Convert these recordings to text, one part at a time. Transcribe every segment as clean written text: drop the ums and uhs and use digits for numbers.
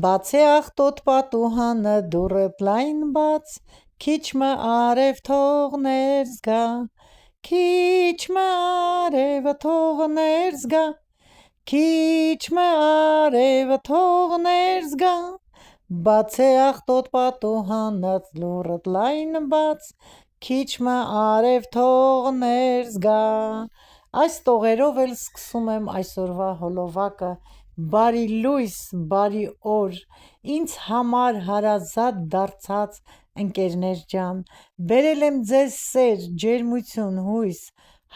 Բաց է աղտոտ պատուհանը, դուռը լայն բաց, քիչ մը արև թող ներս գա, քիչ մը արևը թող ներս գա, քիչ մը արևը թող ներս գա, բաց է աղտոտ պատուհանը, դուռը լայն բաց, քիչ մը արև թող ներս գա։ Այս տողերով էլ սկսում եմ այսօրվա հոլովակը։ Բարի լույս, բարի օր, ինձ համար հարազատ դարձած ընկերներ ջան, բերել եմ ձեզ սեր, ջերմություն, հույս,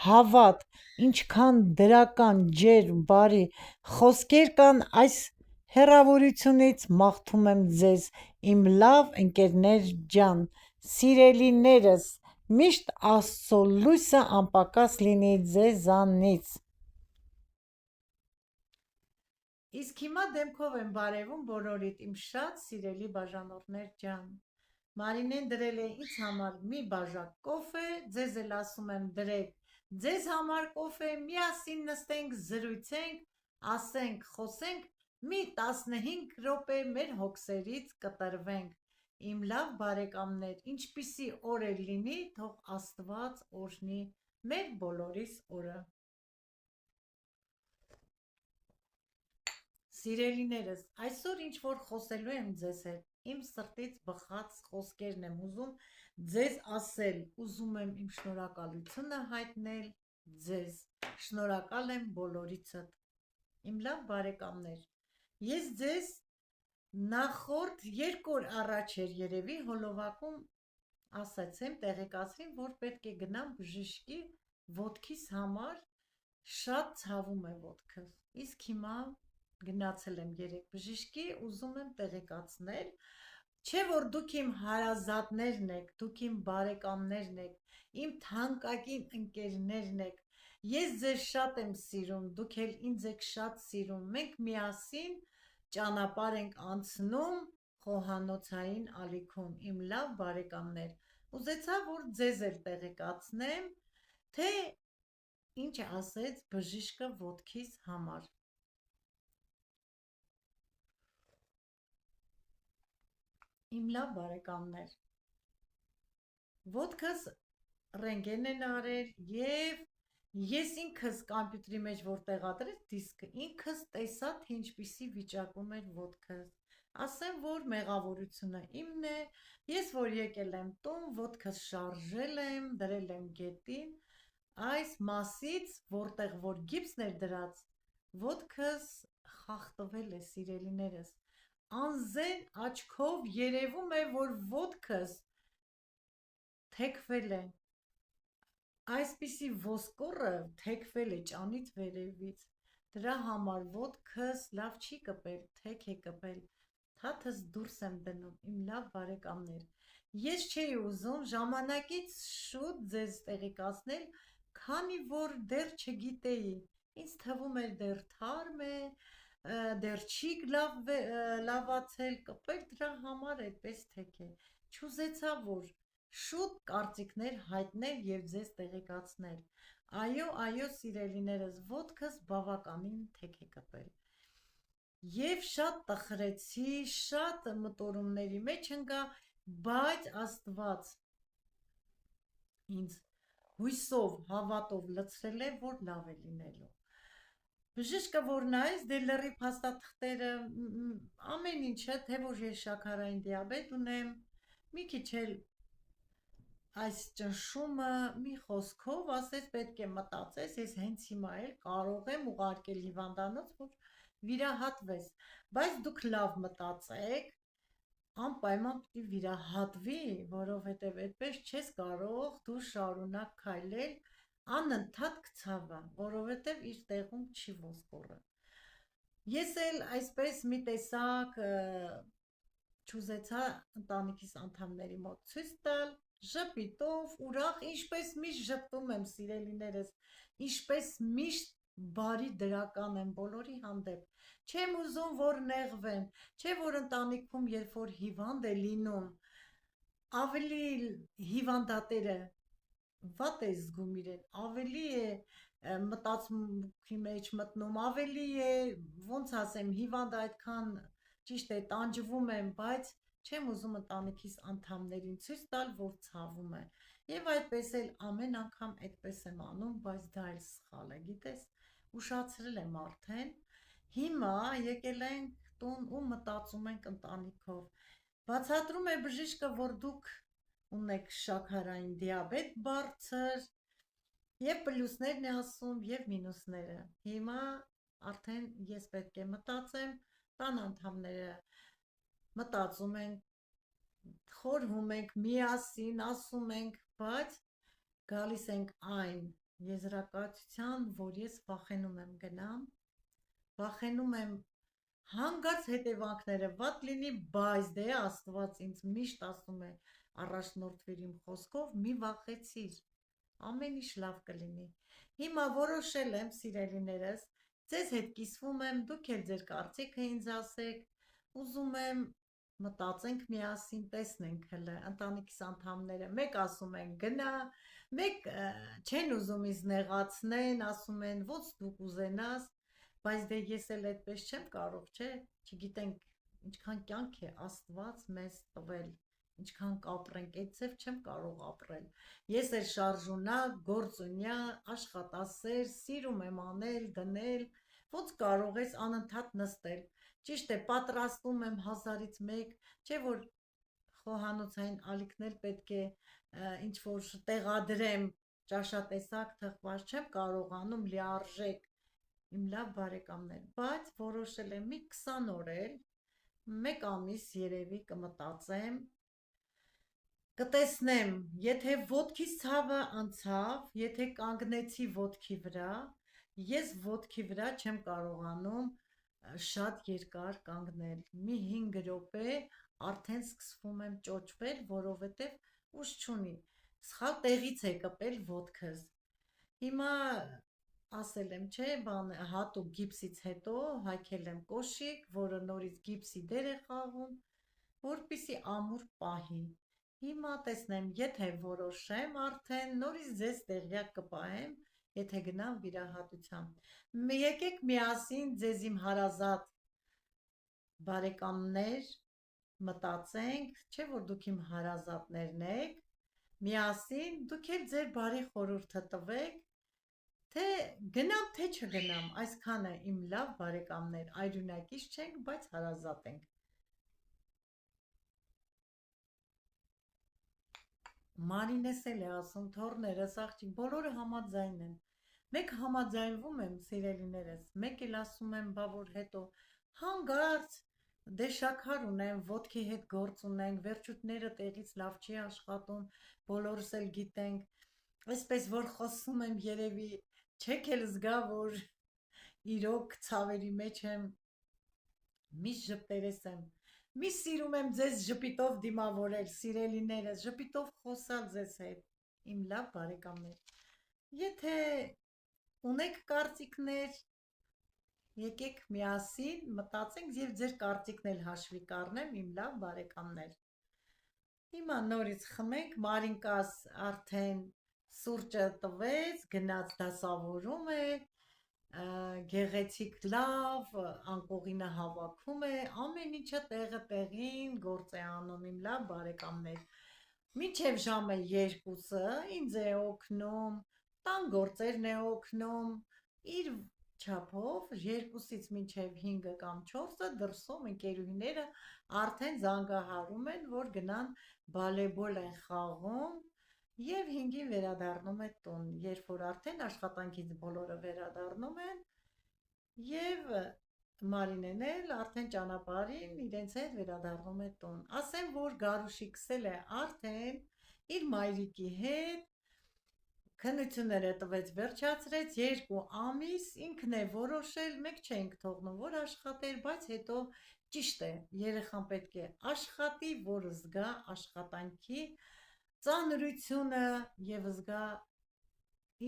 հավատ, ինչքան դրական, ջերմ, բարի խոսքեր կան այս հեռավորությունից, մաղթում եմ ձեզ, իմ լավ ընկերներ ջան, սիրելիներս, միշտ Աստծո լույսը անպակաս լինի ձեզանից։ Իսկ հիմա դեմքով եմ բարևում բոլորիդ իմ շատ սիրելի բաժանորդներ ջան։ Մարինեն դրել է ինձ համար մի բաժակ կոֆե, ձեզ էլ ասում եմ դրեք ձեզ համար կոֆե, միասին նստենք, զրույցենք, ասենք, խոսենք, մի 15 րոպե մեր հոգսերից կտրվենք։ Իմ լավ բարեկամներ, ինչպիսի օր էլ լինի, թող Աստված օրհնի մեր բոլորիս օրը։ Սիրելիներս, այսօր ինչ որ խոսելու եմ ձեզ հետ, իմ սրտից բխած խոսքերն եմ ուզում ձեզ ասել, ուզում եմ իմ շնորհակալությունը հայտնել ձեզ, շնորհակալ եմ բոլորիցդ, իմ լավ բարեկամներ, ես ձեզ նախորդ 2 օր առաջ էր երևի հոլովակում ասացեմ, տեղեկացրին, որ պետք է գնամ բժշկի ոտքիս համար, շատ ցավում է ոտքս, իսկ հիմա գնացել եմ 3 բժշկի, ուզում եմ տեղեկացնել, չէ որ դուք իմ հարազատներն եք, դուք իմ բարեկամներն եք, իմ թանկագին ընկերներն եք, ես ձեզ շատ եմ սիրում, դուք էլ ինձ եք շատ սիրում, մենք միասին ճանապարհ ենք անցնում խոհանոցային ալիքում, իմ լավ բարեկամներ, ուզեցա որ ձեզ էլ տեղեկացնեմ, թե ինչ ասեց բժիշկը ոտքիս համար։ Իմ լավ բարեկամներ, ոտքս ռենտգեն են արել եւ ես ինքս կամպյուտերի մեջ որ տեղադրեց դիսկը, ինքս տեսա, թե ինչպիսի վիճակում էր ոտքս, ասեմ, որ մեղավորությունը իմն է, ես որ եկել եմ տուն, ոտքս շարժել եմ, դրել եմ գետին, այս մասից, որտեղ որ գիպսն էր դրած, ոտքս խախտվել է, սիրելիներս, անզեն աչքով երևում է, որ ոտքս թեքվել է, այսպիսի ոսկորը թեքվել է ճանից վերևից, դրա համար ոտքս լավ չի կպել, թեք է կպել, թաթս դուրս եմ դնում, իմ լավ բարեկամներ, ես չէի ուզում ժամանակից շուտ ձեզ տեղեկացնել, քանի որ դեռ չգիտեի, ինձ թվում էր դեռ թարմ է, դեռ չի լավացել, կպել, դրա համար այդպես թեք է, չուզեցա որ շուտ կարծիքներ հայտնել և ձեզ տեղեկացնել, այո, սիրելիներս, ոտքս բավականին թեք է կպել, և շատ տխրեցի, շատ մտորումների մեջ ընկա, բայց Աստված ինձ հույսով, հավատով լցրել է, որ լավ է լինելու, բժիշկը որ նայեց, դե լրիվ փաստաթղթերը, ամեն ինչը, թե որ ես շաքարային դիաբետ ունեմ, մի քիչ էլ այս ճնշումը, մի խոսքով ասեց պետք է մտածես, ես հենց հիմա էլ կարող եմ ուղարկել հիվանդանոց, որ վիրահատվես, բայց դուք լավ մտածեք, անպայման պիտի վիրահատվի, որովհետև այդպես չես կարող դու շարունակ քայլել, անընդհատ կցավա, որովհետև իր տեղում չի ոսկորը, ես էլ այսպես մի տեսակ չուզեցա ընտանիքիս անդամների մոտ ցույց տալ, ժպիտով, ուրախ, ինչպես միշտ ժպտում եմ, սիրելիներս, ինչպես միշտ բարի դրական եմ բոլորի հանդեպ, չեմ ուզում, որ նեղվեն, չէ որ ընտանիքում, երբ որ հիվանդ է լինում, ավելի հիվանդատերը վատ է զգում իրեն, ավելի է մտածմունքի մեջ մտնում, ավելի է, ոնց ասեմ, հիվանդը այդքան ճիշտ է, տանջվում եմ, բայց չեմ ուզում ընտանիքիս անդամներին ցույց տալ, որ ցավում է։ Եվ այդպես էլ ամեն անգամ այդպես եմ անում, բայց դա էլ սխալ է, գիտես, ուշացրել եմ արդեն։ Հիմա եկել ենք տուն ու մտածում ենք ընտանիքով։ Բացատրում է բժիշկը, որ դուք ունեք շաքարային դիաբետ բարձր, եւ պլյուսներն է ասում, եւ մինուսները։ Հիմա արդեն ես պետք է մտածեմ, տան անդամները մտածում են, խորհում ենք, միասին ասում ենք, բայց գալիս ենք այն եզրակացության, որ ես վախենում եմ գնամ, վախենում եմ հանգարց հետևանքները վատ լինի, բայց դե Աստված ինձ միշտ ասում է առաջնորդվիր իմ խոսքով, մի վախեցիր, ամեն ինչ լավ կլինի։ Հիմա որոշել եմ, սիրելիներս, ձեզ հետ կիսվում եմ, դուք էլ ձեր կարծիքը ինձ ասեք, ուզում եմ մտածենք միասին, տեսնենք հələ ընտանիքիս անդամները, մեկ ասում են գնա, մեկ չեն ուզում ինձ նեղացնեն, ասում են ոնց դուք ուզենաս, բայց դե ես էլ այդպես չեմ կարող, չէ, չգիտենք ինչքան կյանք է Աստված մեզ տվել, ինչքան կապրենք, այդ ձև չեմ կարող ապրել։ Ես էլ շարժունակ, գործունյա, աշխատասեր, սիրում եմ անել, դնել, ոնց կարող ես անընդհատ նստել։ Ճիշտ է, պատրաստում եմ հազարից մեկ, չէ որ խոհանոցային ալիքներ պետք է ինչ որ տեղադրեմ, ճաշատեսակ թխված, չեմ կարողանում լիարժեք, իմ լավ բարեկամներ, բայց որոշել եմ մի 20 օր էլ, մեկ ամիս երևի կմտածեմ, կտեսնեմ, եթե ոտքիս ցավը անցավ, եթե կանգնեցի ոտքի վրա, ես ոտքի վրա չեմ կարողանում շատ երկար կանգնել, մի 5 րոպե արդեն սկսվում եմ ճոճվել, որովհետև ուժ չունի, սխալ տեղից է կպել ոտքս։ Հիմա ասել եմ, չէ, բան հատուկ գիպսից հետո հայքել եմ կոշիկ, որը նորից գիպսի դեր է խաղում, որպեսզի ամուր պահի։ Հիմա տեսնեմ, եթե որոշեմ, արդեն նորից ձեզ տեղյակ կպահեմ, եթե գնամ վիրահատության։ Եկեք միասին ձեզ իմ հարազատ բարեկամներ մտածենք, չէ որ դուք իմ հարազատներն եք, միասին դուք էլ ձեր բարի խորհուրդը տվեք, թե գնամ, թե չգնամ, այսքանը իմ լավ բարեկամներ, այրունակիչ չենք, բայց հարազատ ենք։ Մարինես էլ է ասում, թորներս, աղջիկ, բոլորը համաձայն են։ Մեկ համաձայնվում եմ, սիրելիներս, մեկ էլ ասում եմ, բա որ հետո հանգարց, դե շաքար ունեմ, ոտքի հետ գործ ունենք, վերջույթները տեղից լավ չի աշխատում, բոլորս էլ գիտենք, այսպես որ խոսում եմ երևի, չեք էլ զգա, որ իրոք ցավերի մեջ եմ, միշտ ժպտերես եմ, մի սիրում եմ ձեզ ժպիտով դիմավորել, սիրելիներս, ժպիտով խոսալ ձեզ հետ, իմ լավ բարեկամներ։ Եթե ունեք կարծիքներ, եկեք միասին մտածենք եւ ձեր կարծիքն էլ հաշվի կառնեմ, իմ լավ բարեկամներ։ Հիմա նորից խմենք, Մարինկաս արդեն սուրճը տվեց, գնաց դասավորում է, գեղեցիկ լավ, անկողինը հավաքում է, ամեն ինչը տեղը տեղին գործ է անում, իմ լավ բարեկամներ։ Մինչև ժամը 2-ը ինձ է օգնում, տան գործերն է օգնում, իր չափով 2-ից մինչև 5 կամ 4-ը դրսում ընկերուհիները արդեն զանգահարում են, որ գնան բալեբոլ են խաղում եւ 5-ին վերադառնում է տուն, երբ որ արդեն աշխատանքից բոլորը վերադառնում են եւ Մարինեն էլ արդեն ճանապարհին իրենց հետ վերադառնում է տուն։ Ասեմ, որ Գարուշիկսել է արդեն իր մայրիկի հետ քննությունները տվեց, վերջացրեց 2 ամիս, ինքն է որոշել, մեկ չենք թողնում, որ աշխատեր, բայց հետո ճիշտ է, երեխան պետք է աշխատի, որ զգա աշխատանքի ծանրությունը եւ զգա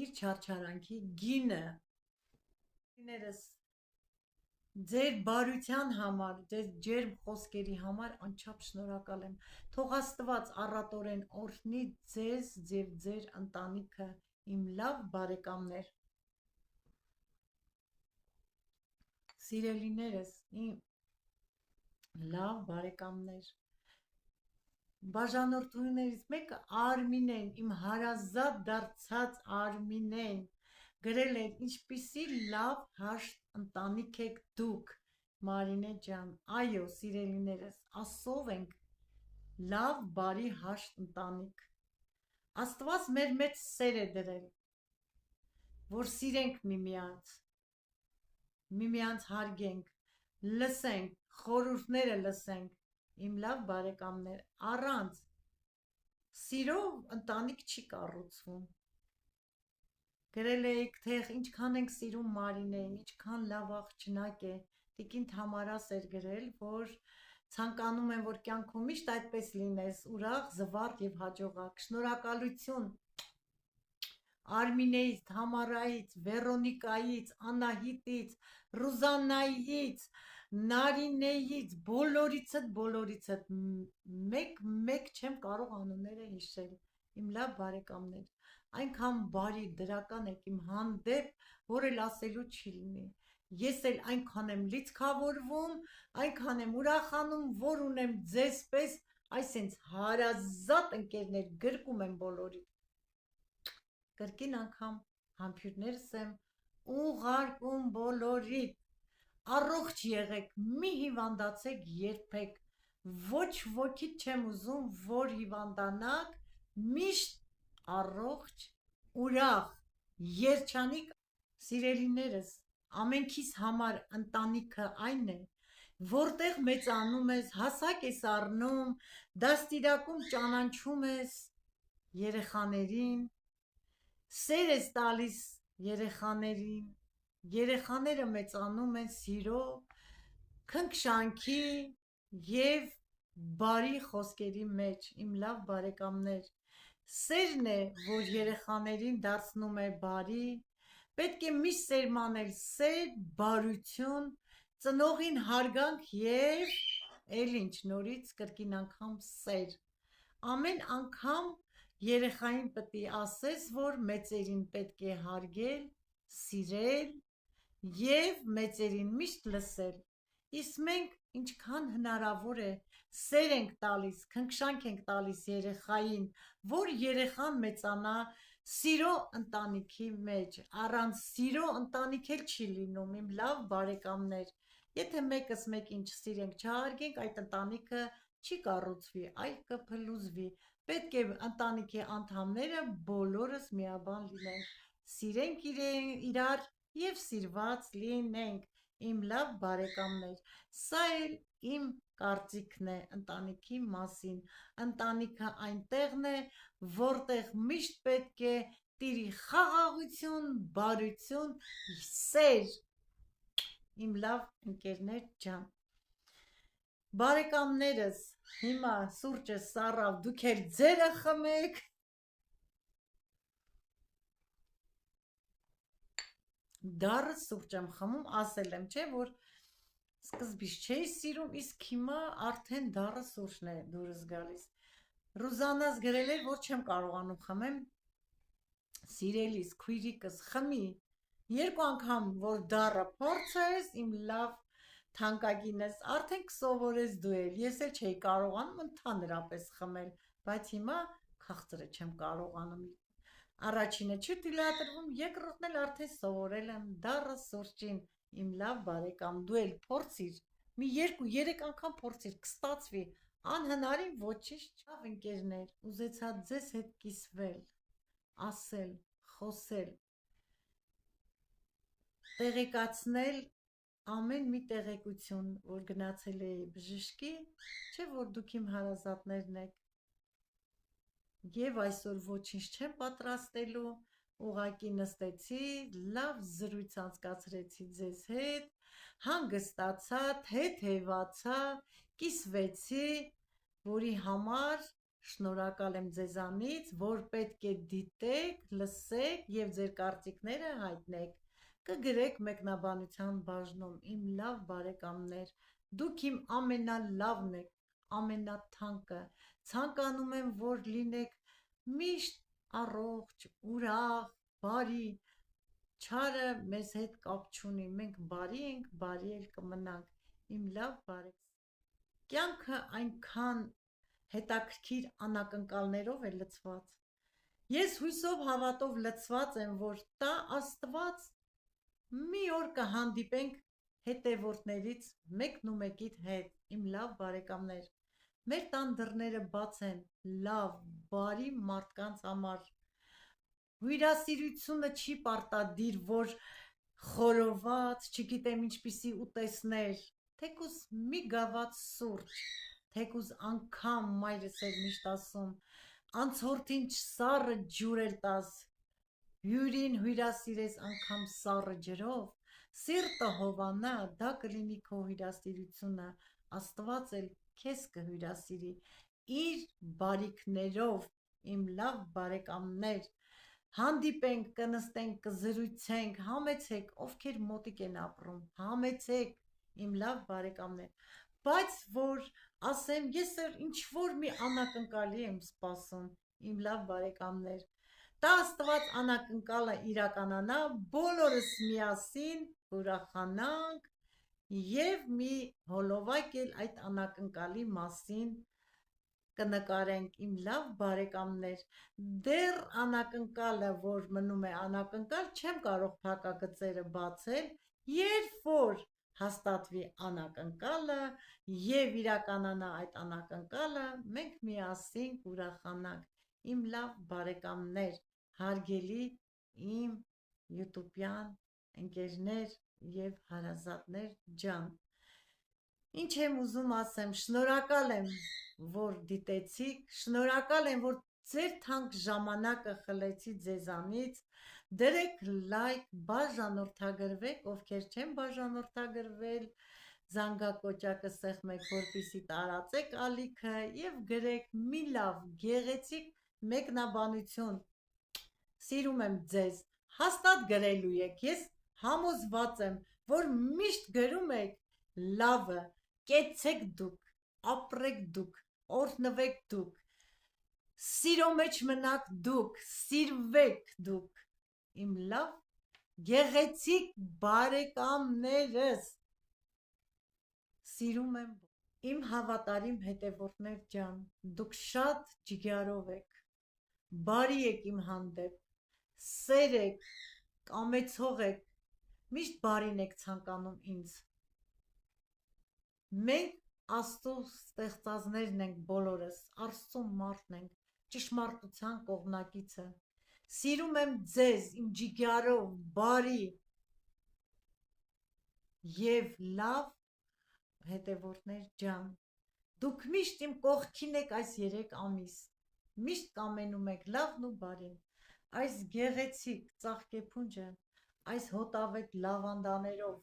իր չարչարանքի գինը։ Ձեր բարության համար, ձեր ջերմ խոսքերի համար անչափ շնորհակալ եմ։ Թող Աստված առատորեն օրհնի ձեզ եւ ձեր ընտանիքը, իմ լավ բարեկամներ։ Սիրելիներս, Լավ բարեկամներ, բաժանորդուներից մեկը Արմինեն, իմ հարազատ դարձած Արմինեն, գրել էր ինչպիսի լավ հաշտ ընտանիք եք դուք, Մարինե ջան, այո սիրելիներս, ասով ենք լավ բարի հաշտ ընտանիք, Աստված մեր մեջ սեր է դրել, որ սիրենք միմյանց հարգենք, լսենք, խորհուրդները լսենք, իմ լավ բարեկամներ, առանց սիրով ընտանիք չի կառուցվում։ Գրել էիք, թե ինչքան ենք սիրում Մարինեին, ինչքան լավ աղջնակ է, Տիկին Թամարաս էր գրել, որ ցանկանում եմ, որ կյանքում միշտ այդպես լինես, ուրախ, զվարթ եւ հաջողակ։ Շնորհակալություն Արմինեից, Թամարայից, Վերոնիկայից, Անահիտից, Ռուզաննայից, Նարինեից, բոլորիցդ մեկ չեմ կարող անունները հիշել, իմ լավ բարեկամներ, այնքան բարի դրական եք իմ հանդեպ, որ էլ ասելու չի լինի, ես էլ այնքան եմ լիցքավորվում, այնքան եմ ուրախանում, որ ունեմ ձեզ պես այսենց հարազատ ընկերներ, գրկում եմ բոլորի, կրկին անգամ համբույրներս եմ ուղարկում բոլորիդ, առողջ եղեք, մի հիվանդացեք երբեք, ոչ ոքիդ չեմ ուզում, որ հիվանդանաք, միշտ առողջ, ուրախ, երջանիկ, սիրելիներս, ամենքիս համար ընտանիքը այն է, որտեղ մեծանում ես, հասակ ես առնում, դաստիարակում ճանաչում ես երեխաներին, սեր ես տալիս երեխաներին, երեխաները մեծանում են սիրով, քնքշանքի և բարի խոսքերի մեջ, իմ լավ բարեկամներ, սերն է, որ երեխաներին դարձնում է բարի, պետք է միշտ սերմանել սեր, բարություն, ծնողին հարգանք և էլ ինչ նորից կրկին անգամ սեր, ամեն անգամ երեխային պետք է ասես, որ մեծերին պետք է հարգել, սիրել և մեծերին միշտ լսել, իսկ մենք ինչքան հնարավոր է սեր ենք տալիս, քնքշանք ենք տալիս երեխային, որ երեխան մեծանա սիրո ընտանիքի մեջ, առանց սիրո ընտանիք էլ չի լինում, իմ լավ բարեկամներ, եթե մեկս մեկին չսիրենք, չհարգենք, այդ ընտանիքը չի կառուցվի, այլ կփլուզվի, պետք է ընտանիքի անդամները բոլորս միաբան լինենք, սիրենք իրար և սիրված լինենք, իմ լավ բարեկամներ, սա էլ իմ կարծիքն է ընտանիքի մասին, ընտանիքը այնտեղն է, որտեղ միշտ պետք է տիրի խաղաղություն, բարություն, սեր, իմ լավ ընկերներ ջան, բարեկամներս, հիմա սուրճը սառավ, դուք էլ ձերը խմեք, դառը սուրճ եմ խմում, ասել եմ, չէ, որ սկզբից չէի սիրում, իսկ հիմա արդեն դառը սուրճն է դուրս գալիս, Ռուզաննաս գրել էր, որ չեմ կարողանում խմեմ, սիրելիս, քույրիկս, խմի, երկու անգամ, որ դառը փորձես, իմ լավ թանկագինս, արդեն կսովորես դու էլ, ես էլ չէի կարողանում ընդհանրապես խմել, բայց հիմա քաղցրը չեմ կարողանում, առաջինը չի թույլատրվում, երկրորդն էլ արդեն սովորել եմ դառը սուրճին, իմ լավ բարեկամ, դու էլ փորձիր, մի 2-3 անգամ փորձիր, կստացվի, անհնարին ոչինչ չավ ընկերներ, ուզեցա ձեզ հետ կիսվել, ասել, խոսել, տեղեկացնել ամեն մի տեղեկություն, որ գնացել էի բժշկի, չէ որ դուք իմ հարազատներն եք, և այսօր ոչինչ չեմ պատրաստելու, ուղղակի նստեցի, լավ զրույց անցկացրեցի ձեզ հետ, հանգստացա, թեթևացա, կիսվեցի, որի համար շնորհակալ եմ ձեզանից, որ պետք է դիտեք, լսեք և ձեր կարծիքները հայտնեք, կգրեք մեկնաբանության բաժնում, իմ լավ բարեկամներ, դուք իմ ամենալավն եք, ամենաթանկը, ցանկանում եմ, որ լինեք միշտ առողջ, ուրախ, բարի, չարը մեզ հետ կապ չունի, մենք բարի ենք, բարի էլ կմնանք, իմ լավ բարեկամներ, կյանքը այնքան հետաքրքիր անակնկալներով է լցված։ Ես հույսով հավատով լցված եմ, որ տա Աստված մի օր կհանդիպենք հետևորդներից մեկնումեկիդ հետ, իմ լավ բարեկամներ։ Մեր տան դռները բաց են լավ, բարի մարդկանց համար։ Հյուրասիրությունը չի պարտադիր, որ խորոված, չգիտեմ ինչպիսի ուտեսներ, թեկուզ մի գավաթ սուրճ, թեկուզ անգամ մայրս էր միշտ ասում, անցորդին սառը ջուր էր տաս, հյուրին հյուրասիրես անգամ սառը ջրով, սիրտը հովանա, դա կլինի քո հյուրասիրությունը, Աստված էլ քեզ կհյուրասիրի իր բարիքներով, իմ լավ բարեկամներ, հանդիպենք, կնստենք, կզրուցենք, համեցեք, ովքեր մոտիկ են ապրում, համեցեք, իմ լավ բարեկամներ, բայց որ ասեմ, ես ինչ-որ մի անակնկալի եմ սպասում, իմ լավ բարեկամներ, տա Աստված անակնկալը իրականանա, բոլորս միասին ուրախանանք և մի հոլովակ էլ այդ անակնկալի մասին կնկարենք, իմ լավ բարեկամներ, դեռ անակնկալը, որ մնում է անակնկալ, չեմ կարող փակագծերը բացել, երբ որ հաստատվի անակնկալը և իրականանա այդ անակնկալը, մենք միասին կուրախանանք, իմ լավ բարեկամներ, հարգելի իմ յութուբյան ընկերներ և հարազատներ ջան, ինչ եմ ուզում ասեմ, շնորհակալ եմ, որ դիտեցիք, շնորհակալ եմ, որ ձեր թանկ ժամանակը խլեցի ձեզանից, դրեք լայք, բաժանորդագրվեք, ովքեր չեն բաժանորդագրվել, զանգակոճակը սեղմեք, որպեսզի տարածեք ալիքը և գրեք մի լավ, գեղեցիկ մեկնաբանություն, սիրում եմ ձեզ, հաստատ գրելու եք, ես համոզված եմ, որ միշտ գրում եք լավը, կեցցեք դուք, ապրեք դուք, օրհնվեք դուք, սիրո մեջ մնաք դուք, սիրվեք դուք, իմ լավ գեղեցիկ բարեկամներս, սիրում եմ, իմ հավատարիմ հետևորդներ ջան, դուք շատ ջիգարով եք, բարի եք իմ հանդեպ, սեր եք, կամեցող եք, միշտ բարին եք ցանկանում ինձ, մենք Աստծո ստեղծածներն ենք բոլորս, Աստծո մարդն ենք, ճշմարտության կողմնակիցը, սիրում եմ ձեզ, իմ ջիգարով, բարի և լավ հետևորդներ ջան, դուք միշտ իմ կողքին եք այս 3 ամիս, միշտ կամենում եք լավն ու բարին, այս գեղեցիկ ծաղկեփունջը, այս հոտավետ լավանդաներով,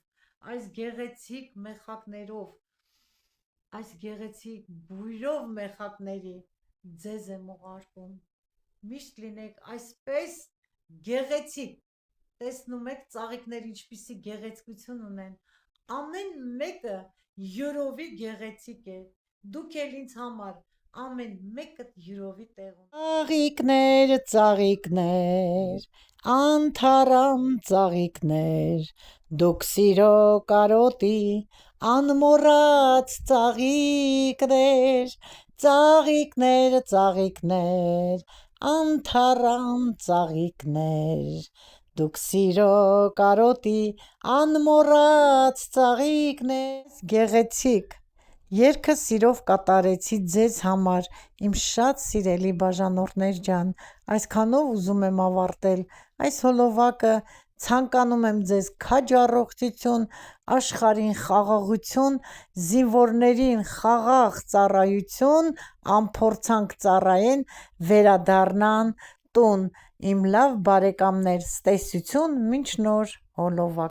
այս գեղեցիկ մեխակներով, այս գեղեցիկ բույրով մեխակների ձեզ եմ ուղարկում, միշտ լինեք այսպես գեղեցիկ, տեսնում եք ծաղիկները ինչպիսի գեղեցկություն ունեն, ամեն մեկը յուրովի գեղեցիկ է, դուք էլ ինձ համար ամեն մեկդ յուրովի տեղում, ծաղիկներ, ծաղիկներ, անթառամ ծաղիկներ, դուք սիրո կարոտի անմոռաց ծաղիկներ, ծաղիկներ, ծաղիկներ, անթառամ ծաղիկներ, դուք սիրո կարոտի անմոռաց ծաղիկներ, գեղեցիկ երգը սիրով կատարեցի ձեզ համար, իմ շատ սիրելի բաժանորդներ ջան, այսքանով ուզում եմ ավարտել այս հոլովակը, ցանկանում եմ ձեզ քաջ առողջություն, աշխարհին խաղաղություն, զինվորներին խաղաղ ծառայություն, անփորձանք ծառայեն, վերադառնան տուն, իմ լավ բարեկամներ, ցտեսություն, մինչ նոր հոլովակ։